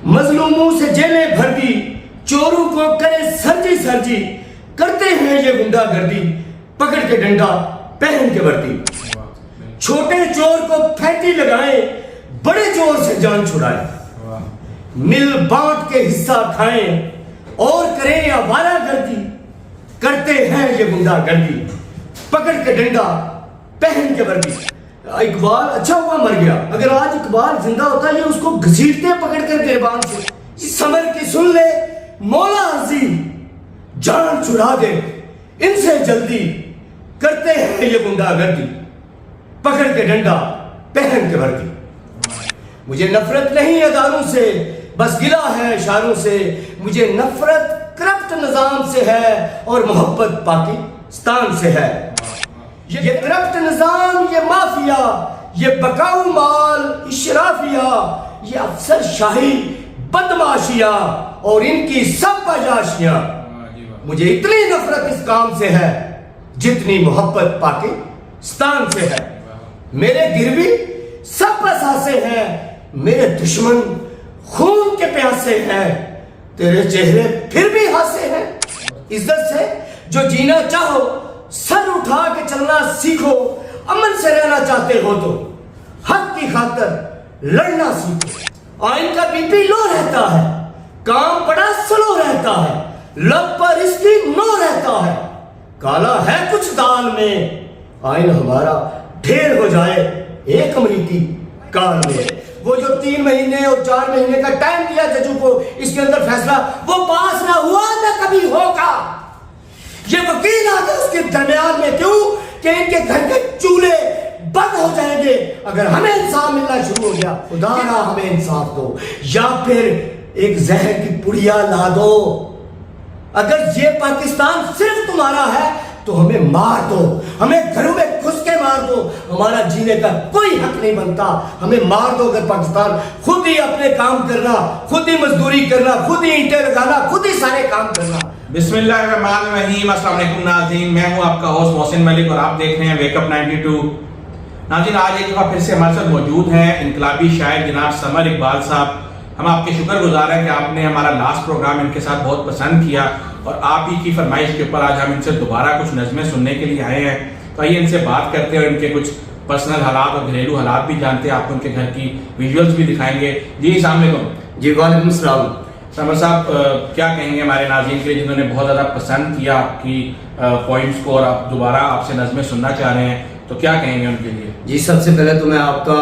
مظلوموں سے جیلیں بھر دی، چوروں کو کرے سرجی سرجی، کرتے ہیں یہ غنڈہ گردی، پکڑ کے ڈنڈا پہن کے وردی۔ چھوٹے چور کو پھینٹی لگائیں، بڑے چور سے جان چھڑائیں، مل بانٹ کے حصہ کھائیں اور کریں آوارہ گردی، کرتے ہیں یہ غنڈہ گردی، پکڑ کے ڈنڈا پہن کے وردی۔ اقبال اچھا ہوا مر گیا، اگر آج اقبال زندہ ہوتا یہ اس کو گھسیٹتے پکڑ کر گریبان سے۔ سمر کی سن لے مولا عزیز، جان چھڑا دے ان سے جلدی، کرتے ہیں یہ غنڈہ گردی، پکڑ کے ڈنڈا پہن کے وردی۔ مجھے نفرت نہیں اداروں سے، بس گلہ ہے اشاروں سے، مجھے نفرت کرپٹ نظام سے ہے اور محبت پاکستان سے ہے۔ یہ کرپٹ نظام، یہ مافیا، یہ بکاؤ مال اشرافیہ، یہ افسر شاہی بدماشیاں اور ان کی سب عیاشیاں، مجھے اتنی نفرت اس کام سے ہے جتنی محبت پاکستان سے ہے۔ میرے گروی سب اثاثے ہیں، میرے دشمن خون کے پیاسے ہیں، تیرے چہرے پھر بھی ہنسے ہیں۔ عزت سے جو جینا چاہو، سر اٹھا کے چلنا سیکھو، امن سے رہنا چاہتے ہو تو حق کی خاطر لڑنا سیکھو۔ آئین کا بی پی لو رہتا ہے، کام بڑا سلو رہتا ہے، لب پر اس کی نو رہتا ہے، کالا ہے کچھ دال میں، آئین ہمارا ڈھیر ہو جائے ایک امریکی کال میں۔ وہ جو 3 مہینے اور 4 مہینے کا ٹائم دیا ججوں کو اس کے اندر فیصلہ وہ پاس نہ ہوا نہ کبھی ہوگا۔ یہ وکیل آگے اس کے درمیان میں کیوں کہ ان کے گھر کے چولہے بند ہو جائیں گے اگر ہمیں انصاف ملنا شروع ہو گیا۔ خدا نہ ہمیں انصاف دو، یا پھر ایک زہر کی پڑیا لا دو۔ اگر یہ پاکستان صرف تمہارا ہے تو ہمیں مار دو، ہمیں گھروں میں گھس کے مار دو، ہمارا جینے کا کوئی حق نہیں بنتا۔ ہمیں مار دو اگر پاکستان خود ہی اپنے کام کرنا، خود ہی مزدوری کرنا، خود ہی اینٹیں لگانا، خود ہی سارے کام کرنا۔ بسم اللہ الرحمن الرحیم۔ السلام علیکم ناظرین، میں ہوں آپ کا ہوسٹ محسن ملک اور آپ دیکھ رہے ہیں ویک اپ 92۔ ناظرین، آج ایک دفعہ پھر سے ہمارے ساتھ موجود ہیں انقلابی شاعر جناب سمر اقبال صاحب۔ ہم آپ کے شکر گزار ہیں کہ آپ نے ہمارا لاسٹ پروگرام ان کے ساتھ بہت پسند کیا اور آپ ہی کی فرمائش کے اوپر آج ہم ان سے دوبارہ کچھ نظمیں سننے کے لیے آئے ہیں۔ تو آئیے ان سے بات کرتے ہیں اور ان کے کچھ پرسنل حالات اور گھریلو حالات بھی جانتے ہیں، آپ کو ان کے گھر کی ویژولز بھی دکھائیں گے۔ جی السلام علیکم۔ جی وعلیکم السلام۔ سمر صاحب، کیا کہیں گے ہمارے ناظرین کے لیے جنہوں نے بہت زیادہ پسند کیا آپ کی پوائنٹس کو اور آپ دوبارہ آپ سے نظمیں سننا چاہ رہے ہیں، تو کیا کہیں گے ان کے لیے؟ جی سب سے پہلے تو میں آپ کا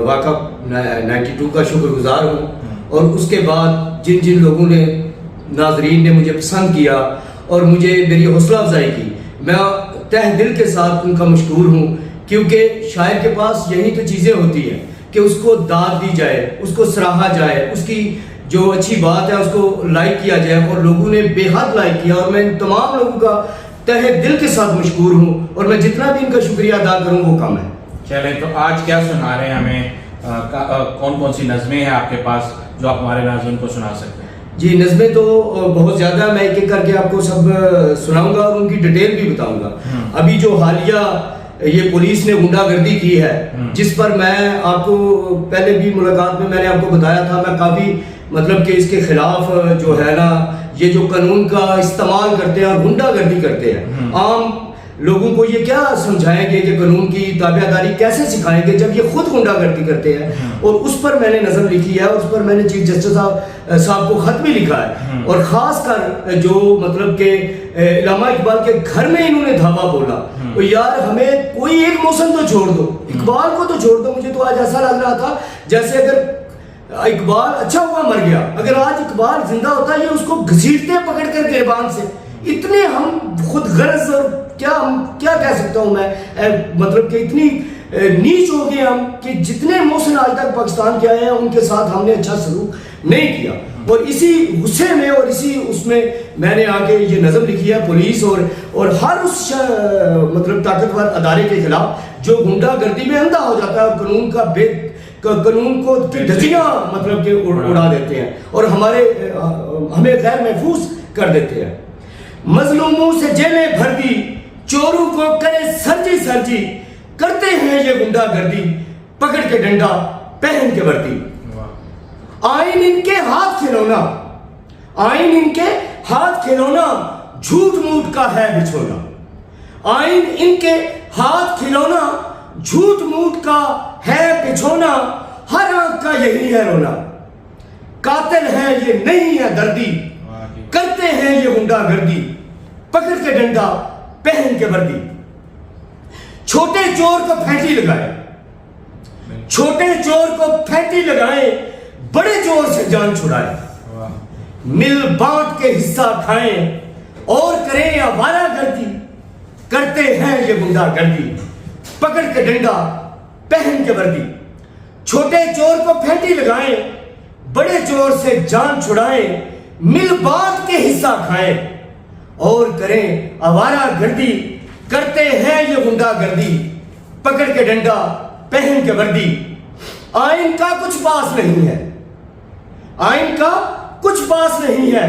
واقعہ 92 کا شکر گزار ہوں، اور اس کے بعد جن جن لوگوں نے ناظرین نے مجھے پسند کیا اور مجھے میری حوصلہ افزائی کی، میں تہ دل کے ساتھ ان کا مشکور ہوں، کیونکہ شاعر کے پاس یہی تو چیزیں ہوتی ہیں کہ اس کو داد دی جائے، اس کو سراہا جائے، اس کی جو اچھی بات ہے اس کو لائک کیا جائے، اور لوگوں نے بے حد لائک کیا، اور میں ان تمام لوگوں کا تہ دل کے ساتھ مشکور ہوں، اور میں جتنا بھی ان کا شکریہ ادا کروں وہ کم ہے۔ چلیں، تو آج کیا سنا رہے ہیں ہمیں؟ کون کون سی نظمیں ہیں آپ کے پاس جو آپ ہمارے ناظرین کو سنا سکتے ہیں؟ جی نظمیں تو بہت زیادہ، میں ایک ایک کر کے آپ کو سب سناؤں گا اور ان کی ڈیٹیل بھی بتاؤں گا۔ ابھی جو حالیہ یہ پولیس نے غنڈہ گردی کی ہے، جس پر میں آپ کو پہلے بھی ملاقات میں نے آپ کو بتایا تھا، میں کافی مطلب کہ اس کے خلاف جو ہے نا، یہ جو قانون کا استعمال کرتے ہیں اور غنڈہ گردی کرتے ہیں، عام لوگوں کو یہ کیا سمجھائیں گے کہ قانون کی تابع داری کیسے سکھائیں گے جب یہ خود غنڈہ گردی کرتے ہیں؟ اور اس پر میں نے نظم لکھی ہے، اور اس پر میں نے چیف جسٹس صاحب کو خط بھی لکھا ہے، اور خاص کر جو مطلب کہ علامہ اقبال کے گھر میں انہوں نے دھاوا بولا، تو یار ہمیں کوئی ایک موسم تو چھوڑ دو، اقبال کو تو چھوڑ دو۔ مجھے تو آج ایسا لگ رہا تھا جیسے اگر اقبال اچھا ہوا مر گیا، اگر آج اقبال زندہ ہوتا یہ اس کو گھسیٹتے پکڑ کر گریبان سے۔ اتنے ہم خود غرض، اور کیا کہہ سکتا ہوں میں، مطلب کہ اتنی نیچ ہو گئے ہم کہ جتنے محسن آج تک پاکستان کے آئے ہیں ان کے ساتھ ہم نے اچھا سلوک نہیں کیا، اور اسی غصے میں اور اسی اس میں میں نے آ کے یہ نظم لکھی ہے پولیس اور ہر اس مطلب طاقتور ادارے کے خلاف جو غنڈہ گردی میں اندھا ہو جاتا ہے اور قانون کو دھجیاں مطلب کہ اڑا دیتے ہیں اور ہمیں غیر محفوظ کر دیتے ہیں۔ مظلوموں سے جیلیں بھر دی، چوروں کو کرے سرجی سرجی، کرتے ہیں یہ غنڈہ گردی، پکڑ کے ڈنڈا پہن کے وردی۔ آئین ان کے ہاتھ کھلونا، آئین ان کے ہاتھ کھلونا، جھوٹ موٹ کا ہے بچھونا، آئین ان کے ہاتھ کھلونا، جھوٹ موٹ کا ہے بچھونا، ہر آنکھ کا یہی ہے رونا، قاتل ہے یہ نہیں ہے دردی، کرتے ہیں یہ غنڈہ گردی، پکڑ کے ڈنڈا پہن کے وردی، چھوٹے چور کو پھینٹی لگائے، چھوٹے چور کو پھینٹی لگائیں، بڑے چور سے جان چھڑائے، مل بانٹ کے حصہ کھائیں اور کریں آوارہ گردی، کرتے ہیں یہ غنڈہ گردی، پکڑ کے ڈنڈا پہن کے وردی، چھوٹے چور کو پھینٹی لگائیں، بڑے چور سے جان چھڑائیں، مل بانٹ کے حصہ کھائیں اور کریں آوارہ گردی، کرتے ہیں یہ غنڈہ گردی، پکڑ کے ڈنڈا پہن کے وردی، آئین کا کچھ پاس نہیں ہے، آئین کا کچھ پاس نہیں ہے،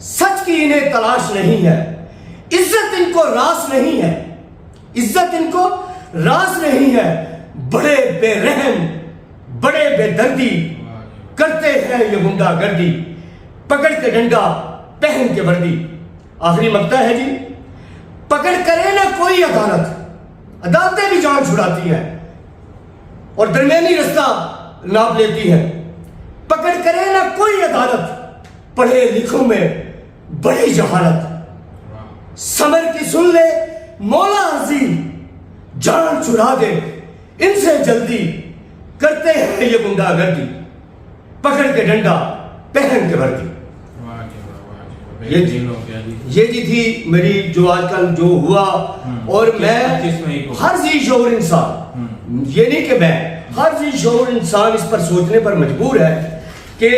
سچ کی انہیں تلاش نہیں ہے، عزت ان کو راس نہیں ہے، عزت ان کو راس نہیں ہے، بڑے بے رحم بڑے بے دردی، کرتے ہیں یہ غنڈہ گردی، پکڑ کے ڈنڈا پہن کے وردی۔ آخری مقطع ہے جی، پکڑ کرے نہ کوئی عدالت، عدالتیں بھی جان چھڑاتی ہیں اور درمیانی رستہ ناپ لیتی ہے، پکڑ کرے نہ کوئی عدالت، پڑھے لکھوں میں بڑی جہالت، سمر کی سن لے مولا عزیز، جان چھڑا دے ان سے جلدی، کرتے ہیں یہ غنڈہ گردی، پکڑ کے ڈنڈا پہن کے وردی۔ یہ جی تھی میری جو آج کل جو ہوا، اور میں ہر ذی شعور انسان، یہ نہیں کہ میں، ہر ذی شعور انسان اس پر سوچنے پر مجبور ہے کہ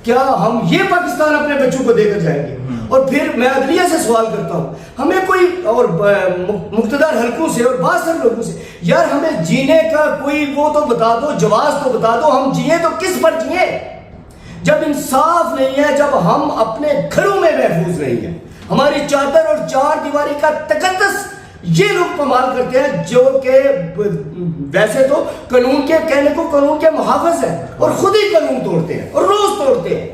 کیا ہم یہ پاکستان اپنے بچوں کو دے کر جائیں گے؟ اور پھر میں عدلیہ سے سوال کرتا ہوں، ہمیں کوئی اور مقتدر حلقوں سے اور بعض سر لوگوں سے، یار ہمیں جینے کا کوئی وہ تو بتا دو، جواز تو بتا دو، ہم جیے تو کس پر جیے؟ جب انصاف نہیں ہے، جب ہم اپنے گھروں میں محفوظ نہیں ہیں، ہماری چادر اور چار دیواری کا تقدس یہ لوگ پامال کرتے ہیں جو کہ ویسے تو قانون کے کہنے کو قانون کے محافظ ہیں اور خود ہی قانون توڑتے ہیں اور روز توڑتے ہیں۔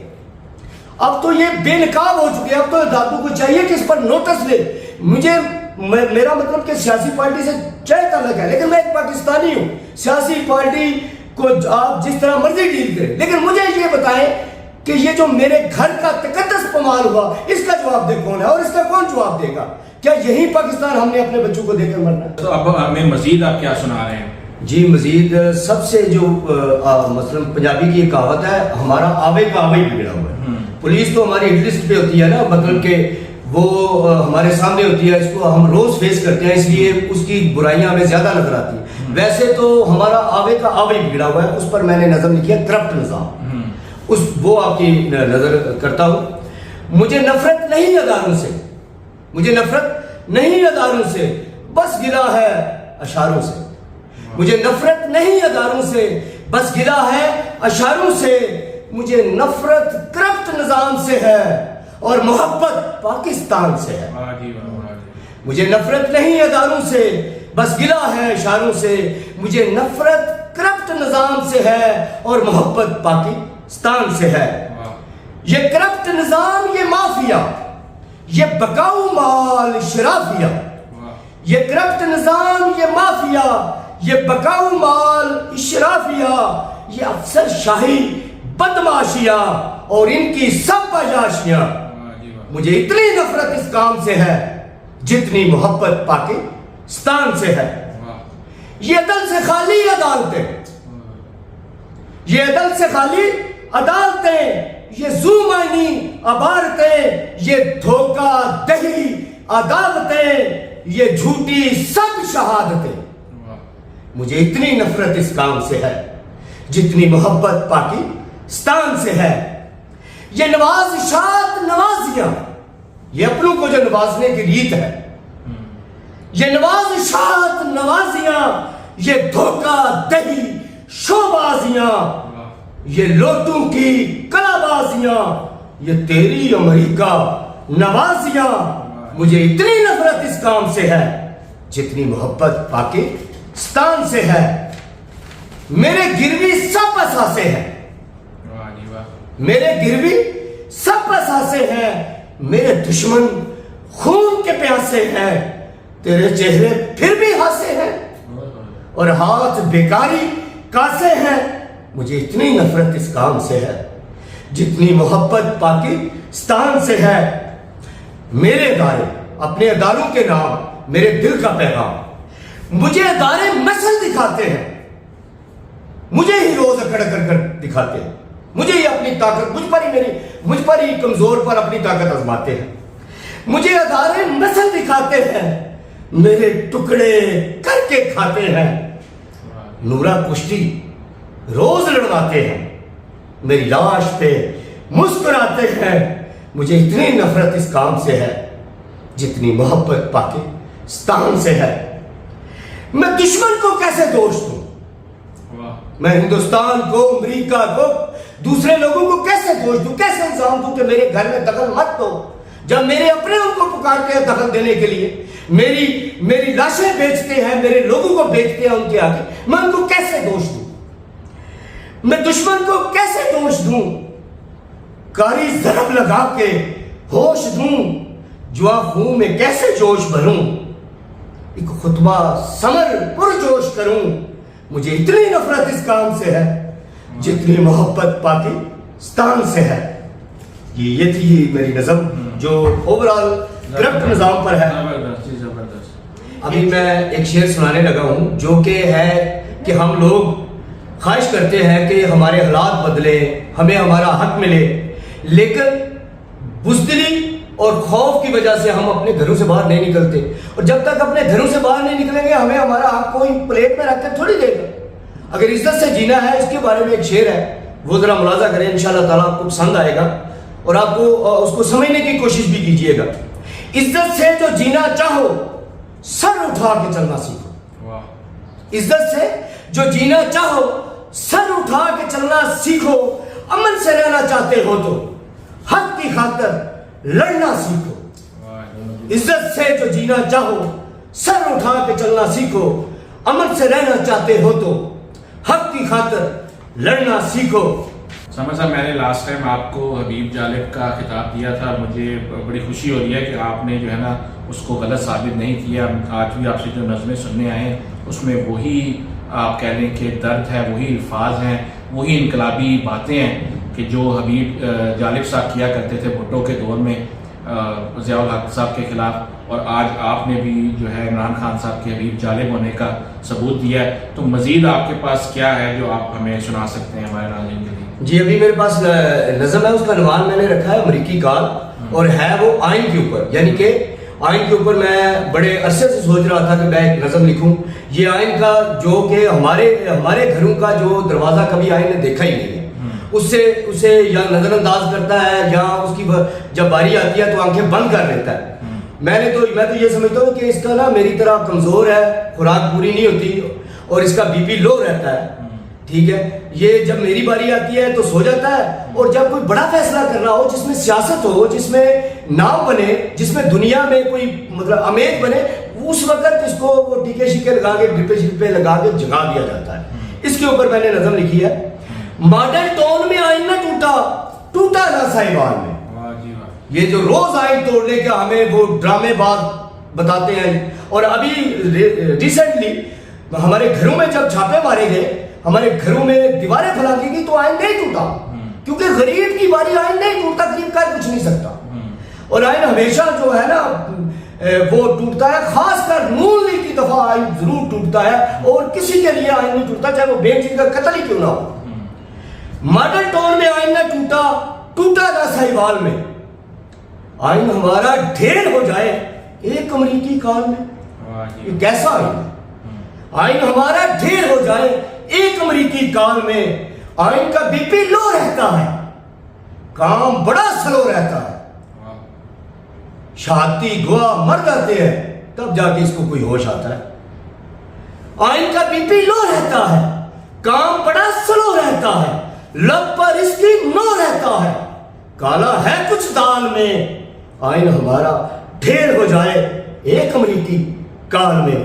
اب تو یہ بے نقاب ہو چکے ہیں، اب تو عدالتوں کو چاہیے کہ اس پر نوٹس لے۔ میرا مطلب کہ سیاسی پارٹی سے چاہے تعلق ہے، لیکن میں ایک پاکستانی ہوں، سیاسی پارٹی کو آپ جس طرح مرضی ڈیل کریں، لیکن مجھے یہ بتائیں کہ یہ جو میرے گھر کا تقدس پامال ہوا، اس کا جواب دہ کون ہے اور اس کا کون جواب دے گا؟ کیا یہی پاکستان ہم نے اپنے بچوں کو دے کر مرنا ہے؟ تو اب ہمیں مزید آپ کیا سنا رہے ہیں؟ جی مزید سب سے جو مثلا پنجابی کی ایک کہاوت ہے، ہمارا آبے کا آبے بگڑا ہوا ہے۔ پولیس تو ہماری ہٹ لسٹ پہ ہوتی ہے نا، مطلب کہ وہ ہمارے سامنے ہوتی ہے، اس کو ہم روز فیس کرتے ہیں، اس لیے اس کی برائیاں ہمیں زیادہ نظر آتی ہیں۔ ویسے تو ہمارا آبے کا آبے بگڑا ہوا ہے، اس پر میں نے نظم لکھی ہے کرپٹ نظام، وہ آپ کی نظر کرتا ہوں۔ مجھے نفرت نہیں اداروں سے، مجھے نفرت نہیں اداروں سے، بس گلہ ہے اشاروں سے، مجھے نفرت نہیں اداروں سے، بس گلہ ہے اشاروں سے، مجھے نفرت کرپٹ نظام سے ہے اور محبت پاکستان سے ہے۔ مجھے نفرت نہیں اداروں سے، بس گلہ ہے اشاروں سے، مجھے نفرت کرپٹ نظام سے ہے اور محبت پاکستان سے ہے۔ یہ کرپٹ نظام، یہ مافیا، یہ بکاؤ مال شرافیہ، یہ کرپٹ نظام، یہ مافیا، یہ بکاؤ مال اشرافیہ، یہ افسر شاہی بدماشیاں اور ان کی سب عیاشیاں، مجھے اتنی نفرت اس کام سے ہے جتنی محبت پاکستان سے ہے۔ یہ عدل سے خالی عدالتیں، یہ عدل سے خالی عدالتیں، یہ زومانی عبارتیں، یہ دھوکہ دہی عدالتیں، یہ جھوٹی سب شہادتیں، مجھے اتنی نفرت اس کام سے ہے جتنی محبت پاکستان سے ہے۔ یہ نوازشات نوازیاں، یہ اپنوں کو جو نوازنے کی ریت ہے، یہ نوازشات نوازیاں، یہ دھوکہ دہی شوبازیاں، یہ لوٹوں کی کلا بازیاں، یہ تیری امریکہ نوازیاں، مجھے اتنی نفرت اس کام سے ہے جتنی محبت پاکستان سے ہے۔ میرے گروی سب اثاثے ہیں، میرے گروی سب بس آسے ہیں، میرے دشمن خون کے پیاسے ہیں، تیرے چہرے پھر بھی ہنسے ہیں اور ہاتھ بیکاری کاسے ہیں۔ مجھے اتنی نفرت اس کام سے ہے جتنی محبت پاکستان سے ہے۔ میرے ادارے اپنے اداروں کے نام، میرے دل کا پیغام، مجھے ادارے مثل دکھاتے ہیں، مجھے ہی روز اکڑ کر دکھاتے ہیں، مجھے ہی اپنی طاقت، مجھ پر ہی کمزور پر اپنی طاقت آزماتے ہیں۔ مجھے ادارے مثل دکھاتے ہیں، میرے ٹکڑے کر کے کھاتے ہیں۔ نورا کشتی روز لڑواتے ہیں، میری لاش پہ مسکراتے ہیں۔ مجھے اتنی نفرت اس کام سے ہے جتنی محبت پاکستان سے ہے۔ میں دشمن کو کیسے دوش دوں؟ میں ہندوستان کو، امریکہ کو، دوسرے لوگوں کو کیسے دوش دوں، کیسے الزام دوں کہ میرے گھر میں دخل مت دو، جب میرے اپنے ان کو پکارتے ہیں دخل دینے کے لیے، میری لاشیں بیچتے ہیں، میرے لوگوں کو بیچتے ہیں ان کے آگے۔ میں ان کو کیسے دوش دوں؟ میں دشمن کو کیسے دوش دوں؟ کاری ضرب لگا کے ہوش دوں، جوا خون میں کیسے جوش بھروں، ایک خطبہ سمر پرجوش کروں۔ مجھے اتنی نفرت اس کام سے ہے جتنی محبت پاکستان سے ہے۔ یہ تھی میری نظم جو اوورال کرپٹ نظام پر ہے۔ ابھی میں ایک شعر سنانے لگا ہوں جو کہ ہے کہ ہم لوگ خواہش کرتے ہیں کہ ہمارے حالات بدلے، ہمیں ہمارا حق ملے، لیکن بزدلی اور خوف کی وجہ سے ہم اپنے گھروں سے باہر نہیں نکلتے، اور جب تک اپنے گھروں سے باہر نہیں نکلیں گے ہمیں ہمارا حق کوئی پلیٹ میں رکھ کر تھوڑی دے گا۔ اگر عزت سے جینا ہے، اس کے بارے میں ایک شعر ہے، وہ ذرا ملاحظہ کریں، انشاءاللہ تعالیٰ آپ کو پسند آئے گا اور آپ کو اس کو سمجھنے کی کوشش بھی کیجئے گا۔ عزت سے جو جینا چاہو سر اٹھا کے چلنا سیکھو۔ عزت سے جو جینا چاہو سر اٹھا کے چلنا سیکھو، امن سے رہنا چاہتے ہو تو حق کی خاطر لڑنا سیکھو۔ عزت سے جو جینا چاہو سر اٹھا کے چلنا سیکھو، امن سے رہنا چاہتے ہو تو حق کی خاطر لڑنا سیکھو۔ سمر صاحب، میں نے لاسٹ ٹائم آپ کو حبیب جالب کا خطاب دیا تھا، مجھے بڑی خوشی ہو رہی ہے کہ آپ نے جو ہے نا اس کو غلط ثابت نہیں کیا۔ آج بھی آپ سے جو نظمیں سننے آئے ہیں اس میں وہی آپ کہہ لیں کہ درد ہے، وہی الفاظ ہیں، وہی انقلابی باتیں ہیں کہ جو حبیب جالب صاحب کیا کرتے تھے بھٹو کے دور میں ضیاء الحق صاحب کے خلاف، اور آج آپ نے بھی جو ہے عمران خان صاحب کے حبیب جالب ہونے کا ثبوت دیا ہے۔ تو مزید آپ کے پاس کیا ہے جو آپ ہمیں سنا سکتے ہیں ہمارے ناظرین کے لیے؟ جی، ابھی میرے پاس نظم ہے، اس کا عنوان میں نے رکھا ہے امریکی کال، اور ہے وہ آئین کے اوپر، یعنی کہ آئین کے اوپر میں بڑے عرصے سے سوچ رہا تھا کہ میں ایک نظم لکھوں۔ یہ آئین کا جو کہ ہمارے گھروں کا جو دروازہ کبھی آئین نے دیکھا ہی نہیں ہے، اسے یا نظر انداز کرتا ہے یا اس کی جب باری آتی ہے تو آنکھیں بند کر لیتا ہے۔ میں تو یہ سمجھتا ہوں کہ اس کا نا میری طرح کمزور ہے، خوراک پوری نہیں ہوتی اور اس کا بی پی لو رہتا ہے، ٹھیک ہے۔ یہ جب میری باری آتی ہے تو سو جاتا ہے، اور جب کوئی بڑا فیصلہ کرنا ہو جس میں سیاست ہو، جس میں نام بنے، جس میں دنیا میں کوئی مطلب امید بنے، اس وقت اس کو وہ ٹیکے شیکے لگا کے ڈرپے شپے لگا کے جگا دیا جاتا ہے۔ اس کے اوپر میں نے نظم لکھی ہے، ماڈل ٹون میں آئین نہ ٹوٹا نہ صاحبان میں۔ یہ جو روز آئین توڑنے کا ہمیں وہ ڈرامے باز بتاتے ہیں، اور ابھی ریسنٹلی ہمارے گھروں میں جب چھاپے مارے گئے، ہمارے گھروں میں دیواریں پھلانکی گئی تو آئین نہیں ٹوٹا، کیونکہ غریب کی باری آئین نہیں ٹوٹتا، غریب کا کچھ نہیں سکتا، اور آئین ہمیشہ جو ہے نا وہ ٹوٹتا ہے، خاص کر نون لیگ کی دفعہ آئین ضرور ٹوٹتا ہے، اور کسی کے لیے آئین نہیں ٹوٹتا چاہے وہ بے چیز کا قتل ہی کیوں نہ ہو۔ ماڈل ٹون میں آئین نہ ٹوٹا نہ سہیوال میں، آئین ہمارا ڈھیر ہو جائے ایک امریکی کال میں۔ یہ کیسا آئین ہے؟ آئین ہمارا ڈھیر ہو جائے ایک امریکی کال میں، آئین کا بی پی لو رہتا ہے، کام بڑا سلو رہتا ہے، شہادتی گواہ مر جاتے ہیں تب جا کے اس کو کوئی ہوش آتا ہے۔ آئین کا بی پی لو رہتا ہے، کام بڑا سلو رہتا ہے، لب پر اس کی نو رہتا ہے، کالا ہے کچھ دال میں، آئین ہمارا ڈھیر ہو جائے ایک امریکی کال میں۔